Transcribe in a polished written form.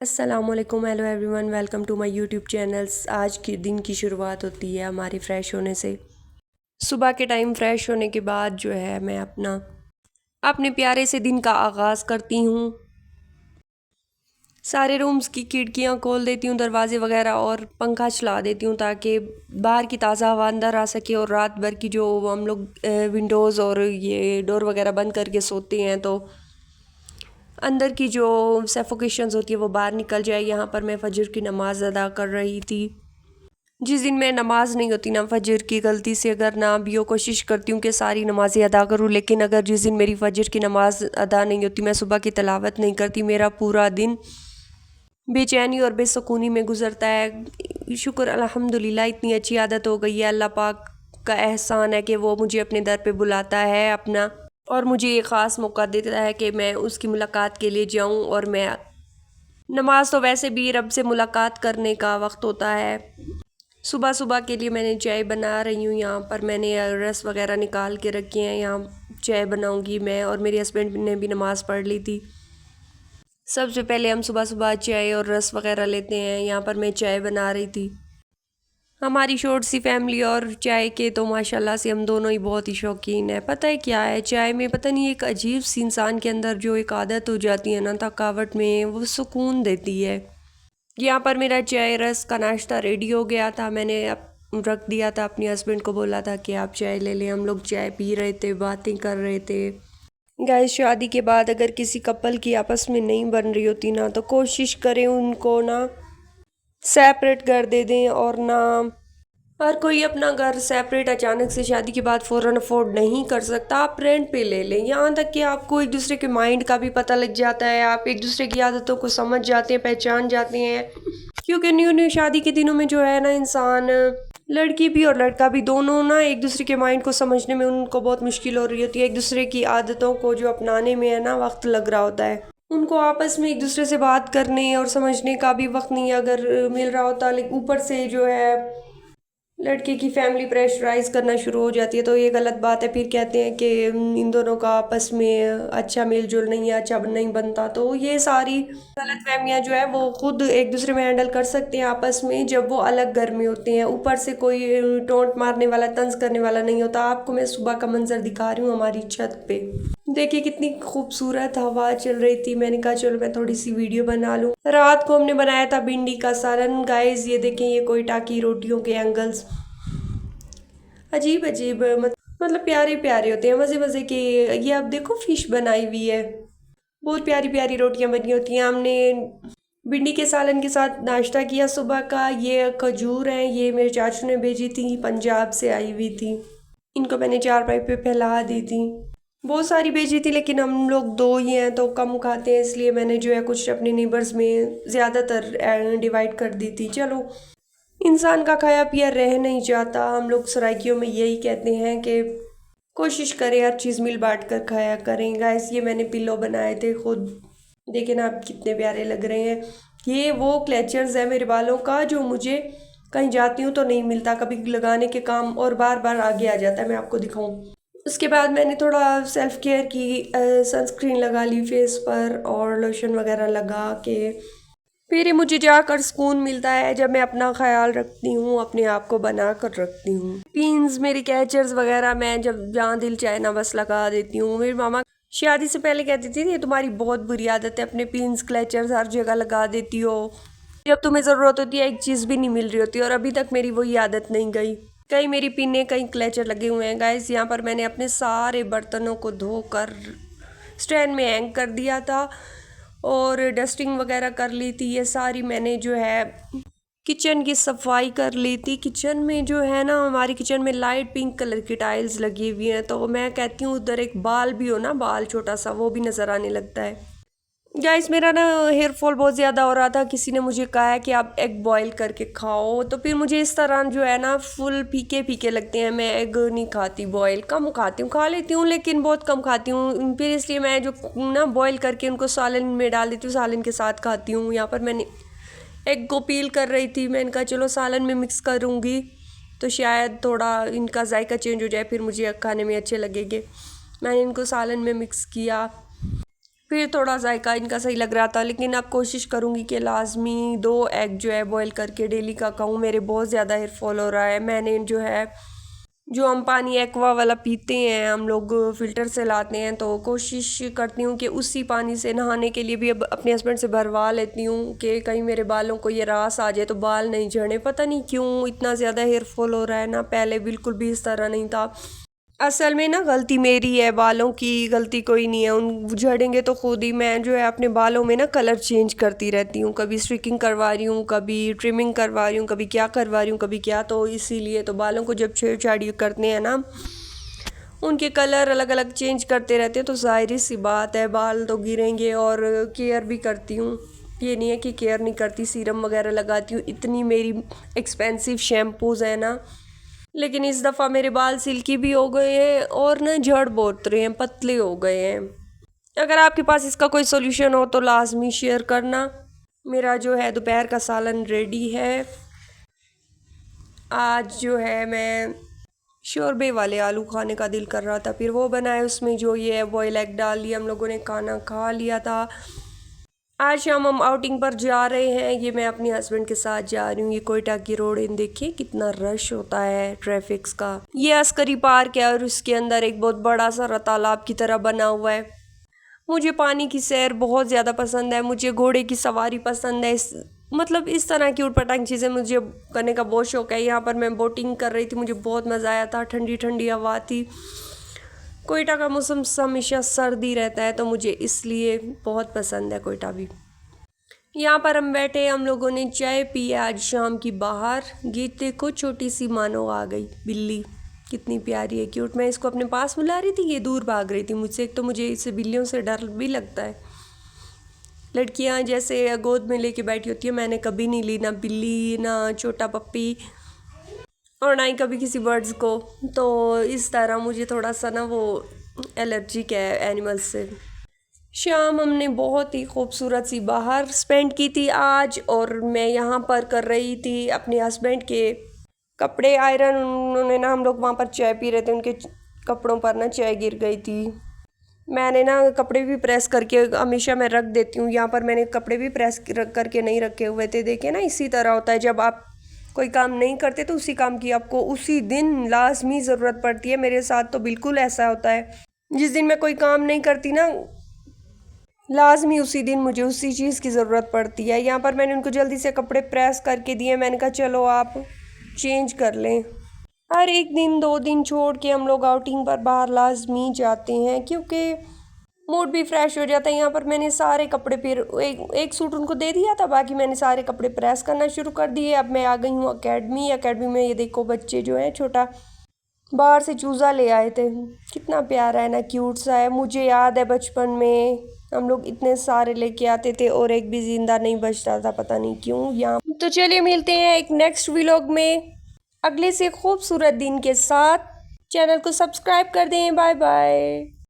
अस्सलामुअलैकुम, hello everyone, welcome to my YouTube channels. आज के दिन की शुरुआत होती है हमारी फ़्रेश होने से। सुबह के टाइम फ़्रेश होने के बाद जो है मैं अपने प्यारे से दिन का आगाज़ करती हूँ। सारे रूम्स की खिड़कियाँ खोल देती हूँ, दरवाजे वगैरह, और पंखा चला देती हूँ ताकि बाहर की ताज़ा हवा अंदर आ सके। और रात भर की जो हम लोग विंडोज़ और ये डोर वगैरह बंद करके सोते हैं तो अंदर की जो सफोकेशंस होती है वो बाहर निकल जाए। यहाँ पर मैं फ़जर की नमाज़ अदा कर रही थी। जिस दिन मैं नमाज़ नहीं होती ना फ़जर की, गलती से अगर ना भी हो, कोशिश करती हूँ कि सारी नमाज़ें अदा करूँ, लेकिन अगर जिस दिन मेरी फ़जर की नमाज़ अदा नहीं होती, मैं सुबह की तिलावत नहीं करती, मेरा पूरा दिन बेचैनी और बेसुकूनी में गुजरता है। शुक्र अल्हम्दुलिल्लाह, इतनी अच्छी आदत हो गई है। अल्लाह पाक का एहसान है कि वो मुझे अपने दर पे बुलाता है अपना, और मुझे ये ख़ास मौका देता है कि मैं उसकी मुलाकात के लिए जाऊँ। और मैं नमाज तो वैसे भी रब से मुलाकात करने का वक्त होता है। सुबह सुबह के लिए मैंने चाय बना रही हूँ। यहाँ पर मैंने रस वगैरह निकाल के रखे हैं। यहाँ चाय बनाऊँगी मैं, और मेरे हस्बैंड ने भी नमाज़ पढ़ ली थी। सबसे पहले हम सुबह सुबह चाय और रस वगैरह लेते हैं। यहाँ पर मैं चाय बना रही थी। हमारी शॉर्ट सी फैमिली, और चाय के तो माशाल्लाह से हम दोनों ही बहुत ही शौकीन है। पता है क्या है, चाय में पता नहीं एक अजीब सी इंसान के अंदर जो एक आदत हो जाती है ना थकावट में, वो सुकून देती है। यहाँ पर मेरा चाय रस का नाश्ता रेडी हो गया था। मैंने रख दिया था, अपने हस्बैंड को बोला था कि आप चाय ले लें। हम लोग चाय पी रहे थे, बातें कर रहे थे। गाइस, शादी के बाद अगर किसी कपल की आपस में नहीं बन रही होती ना, तो कोशिश करें उनको ना सेपरेट कर दे दें। और ना हर कोई अपना घर सेपरेट अचानक से शादी के बाद फ़ौरन अफोर्ड नहीं कर सकता। आप रेंट पे ले लें, यहाँ तक कि आपको एक दूसरे के माइंड का भी पता लग जाता है। आप एक दूसरे की आदतों को समझ जाते हैं, पहचान जाते हैं। क्योंकि न्यू न्यू शादी के दिनों में जो है ना, इंसान, लड़की भी और लड़का भी, दोनों ना एक दूसरे के माइंड को समझने में उनको बहुत मुश्किल हो रही होती है। एक दूसरे की आदतों को जो अपनाने में है ना, वक्त लग रहा होता है। उनको आपस में एक दूसरे से बात करने और समझने का भी वक्त नहीं अगर मिल रहा होता। लेकिन ऊपर से जो है लड़के की फैमिली प्रेशराइज करना शुरू हो जाती है, तो ये गलत बात है। फिर कहते हैं कि इन दोनों का आपस में अच्छा मेल जोल नहीं है, अच्छा नहीं बनता। तो ये सारी गलत फहमियाँ जो है वो खुद एक दूसरे में हैंडल कर सकते हैं आपस में, जब वो अलग घर में होते हैं। ऊपर से कोई टोंट मारने वाला, तंज करने वाला नहीं होता। आपको मैं सुबह का मंजर दिखा रही हूँ हमारी छत पे। देखिए कितनी खूबसूरत हवा चल रही थी। मैंने कहा चलो मैं थोड़ी सी वीडियो बना लूं। रात को हमने बनाया था भिंडी का सालन। गाइस, ये देखें, ये कोयटा की रोटियों के एंगल्स अजीब अजीब, मतलब प्यारे प्यारे होते हैं, मज़े मज़े के। ये अब देखो, फिश बनाई हुई है, बहुत प्यारी प्यारी रोटियां बनी होती हैं। हमने भिंडी के सालन के साथ नाश्ता किया सुबह का। ये खजूर हैं, ये मेरे चाचू ने भेजी थी, पंजाब से आई हुई थी। इनको मैंने चारपाई पे फैला दी थी। बहुत सारी भेजी थी, लेकिन हम लोग दो ही हैं तो कम खाते हैं, इसलिए मैंने जो है कुछ अपने नेबर्स में ज़्यादातर डिवाइड कर दी थी। चलो, इंसान का खाया पिया रह नहीं जाता। हम लोग सराइकियों में यही कहते हैं कि कोशिश करें हर चीज़ मिल बांट कर खाया करें। गाइस, ये मैंने पिल्लो बनाए थे खुद। देखें ना आप, कितने प्यारे लग रहे हैं। ये वो क्लेचर्स है मेरे बालों का, जो मुझे कहीं जाती हूँ तो नहीं मिलता, कभी लगाने के काम और बार बार आगे आ जाता है। मैं आपको दिखाऊं। उसके बाद मैंने थोड़ा सेल्फ केयर की, सनस्क्रीन लगा ली फेस पर, और लोशन वगैरह लगा के फिर मुझे जाकर सुकून मिलता है जब मैं अपना ख्याल रखती हूँ, अपने आप को बना कर रखती हूँ। पिन्स, मेरी कैचर्स वगैरह मैं जब जहाँ दिल चाहे ना बस लगा देती हूँ। मेरी मामा शादी से पहले कहती थी ये तुम्हारी बहुत बुरी आदत है, अपने पिन्स क्लचर्स हर जगह लगा देती हो, जब तुम्हें ज़रूरत होती है एक चीज़ भी नहीं मिल रही होती। और अभी तक मेरी वही आदत नहीं गई। कहीं मेरी पिने, कहीं क्लचर लगे हुए हैं। गाइस, यहाँ पर मैंने अपने सारे बर्तनों को धोकर स्टैंड में हैंग कर दिया था, और डस्टिंग वगैरह कर ली थी। ये सारी मैंने जो है किचन की सफाई कर ली थी। किचन में जो है ना, हमारी किचन में लाइट पिंक कलर की टाइल्स लगी हुई हैं, तो मैं कहती हूँ उधर एक बाल भी हो ना, बाल छोटा सा, वो भी नज़र आने लगता है। गाइस, मेरा ना हेयर फॉल बहुत ज़्यादा हो रहा था। किसी ने मुझे कहा है कि आप एग बॉईल करके खाओ, तो फिर मुझे इस तरह जो है ना फुल फीके फीके लगते हैं। मैं एग नहीं खाती, बॉईल कम खाती हूँ, खा लेती हूँ लेकिन बहुत कम खाती हूँ। फिर इसलिए मैं जो ना बॉईल करके उनको सालन में डाल देती हूँ, सालन के साथ खाती हूँ। यहाँ पर मैंने एग को पील कर रही थी। मैंने कहा चलो सालन में मिक्स करूँगी तो शायद थोड़ा इनका जायका चेंज हो जाए, फिर मुझे खाने में अच्छे लगेंगे। मैंने इनको सालन में मिक्स किया। फिर थोड़ा जायका इनका सही लग रहा था, लेकिन अब कोशिश करूँगी कि लाजमी 2 एग जो है बॉईल करके डेली का खाऊँ। मेरे बहुत ज़्यादा हेयर फॉल हो रहा है। मैंने जो हम पानी एक्वा वाला पीते हैं, हम लोग फ़िल्टर से लाते हैं, तो कोशिश करती हूँ कि उसी पानी से नहाने के लिए भी अब अपने हस्बैंड से भरवा लेती हूँ कि कहीं मेरे बालों को ये रास आ जाए तो बाल नहीं झड़े। पता नहीं क्यों इतना ज़्यादा हेयर फॉल हो रहा है ना, पहले बिल्कुल भी इस तरह नहीं था। असल में ना गलती मेरी है, बालों की गलती कोई नहीं है। उन झड़ेंगे तो खुद ही। मैं जो है अपने बालों में ना कलर चेंज करती रहती हूँ, कभी स्ट्रिकिंग करवा रही हूँ, कभी ट्रिमिंग करवा रही हूँ, कभी क्या करवा रही हूँ, कभी क्या। तो इसीलिए तो बालों को जब छेड़छाड़ी करते हैं ना, उनके कलर अलग अलग चेंज करते रहते हैं, तो ज़ाहिर सी बात है बाल तो गिरेंगे। और केयर भी करती हूँ, ये नहीं है कि केयर नहीं करती। सीरम वगैरह लगाती हूँ, इतनी मेरी एक्सपेंसिव शैम्पूज़ है ना। लेकिन इस दफ़ा मेरे बाल सिल्की भी हो गए हैं और ना झड़ बहुत रहे हैं, पतले हो गए हैं। अगर आपके पास इसका कोई सोल्यूशन हो तो लाजमी शेयर करना। मेरा जो है दोपहर का सालन रेडी है। आज जो है मैं शोरबे वाले आलू खाने का दिल कर रहा था, फिर वो बनाए, उसमें जो ये है बॉयल एग डाल लिया, हम लोगों ने खाना खा लिया था। आज शाम हम आउटिंग पर जा रहे हैं। ये मैं अपने हस्बैंड के साथ जा रही हूँ। ये कोयटा की रोड इन देखिए कितना रश होता है ट्रैफिक्स का। ये अस्करी पार्क है और उसके अंदर एक बहुत बड़ा सा तालाब की तरह बना हुआ है। मुझे पानी की सैर बहुत ज़्यादा पसंद है, मुझे घोड़े की सवारी पसंद है। मतलब इस तरह की उटपटांग चीज़ें मुझे करने का बहुत शौक है। यहाँ पर मैं बोटिंग कर रही थी, मुझे बहुत मज़ा आया था। ठंडी ठंडी हवा थी। कोयटा का मौसम हमेशा सर्दी रहता है, तो मुझे इसलिए बहुत पसंद है कोयटा भी। यहाँ पर हम बैठे, हम लोगों ने चाय पी आज शाम की बाहर। ये देखो छोटी सी मानो आ गई बिल्ली, कितनी प्यारी है, क्यूट। मैं इसको अपने पास बुला रही थी, ये दूर भाग रही थी मुझसे। एक तो मुझे इससे बिल्लियों से डर भी लगता है। लड़कियाँ जैसे गोद में लेके बैठी होती है, मैंने कभी नहीं ली ना बिल्ली ना छोटा पप्पी, और ना ही कभी किसी बर्ड्स को। तो इस तरह मुझे थोड़ा सा ना वो एलर्जिक है एनिमल्स से। शाम हमने बहुत ही खूबसूरत सी बाहर स्पेंड की थी आज, और मैं यहाँ पर कर रही थी अपने हस्बैंड के कपड़े आयरन। उन्होंने ना, हम लोग वहाँ पर चाय पी रहे थे, उनके कपड़ों पर ना चाय गिर गई थी। मैंने ना कपड़े भी प्रेस करके हमेशा मैं रख देती हूँ। यहाँ पर मैंने कपड़े भी प्रेस करके नहीं रखे हुए थे। देखिए ना, इसी तरह होता है जब आप कोई काम नहीं करते तो उसी काम की आपको उसी दिन लाजमी ज़रूरत पड़ती है। मेरे साथ तो बिल्कुल ऐसा होता है, जिस दिन मैं कोई काम नहीं करती ना, लाजमी उसी दिन मुझे उसी चीज़ की ज़रूरत पड़ती है। यहाँ पर मैंने उनको जल्दी से कपड़े प्रेस करके दिए। मैंने कहा चलो आप चेंज कर लें। हर एक दिन 2 दिन छोड़ के हम लोग आउटिंग पर बाहर लाजमी जाते हैं, क्योंकि मूड भी फ्रेश हो जाता है। यहाँ पर मैंने सारे कपड़े फिर एक सूट उनको दे दिया था, बाकी मैंने सारे कपड़े प्रेस करना शुरू कर दिए। अब मैं आ गई हूँ अकेडमी में। ये देखो बच्चे जो हैं, छोटा बाहर से चूज़ा ले आए थे, कितना प्यारा है ना, क्यूट सा है। मुझे याद है बचपन में हम लोग इतने सारे लेके आते थे और एक भी जिंदा नहीं बचता था, पता नहीं क्यों। यहाँ तो चलिए मिलते हैं एक नेक्स्ट व्लॉग में अगले से खूबसूरत दिन के साथ। चैनल को सब्सक्राइब कर दें। Bye bye.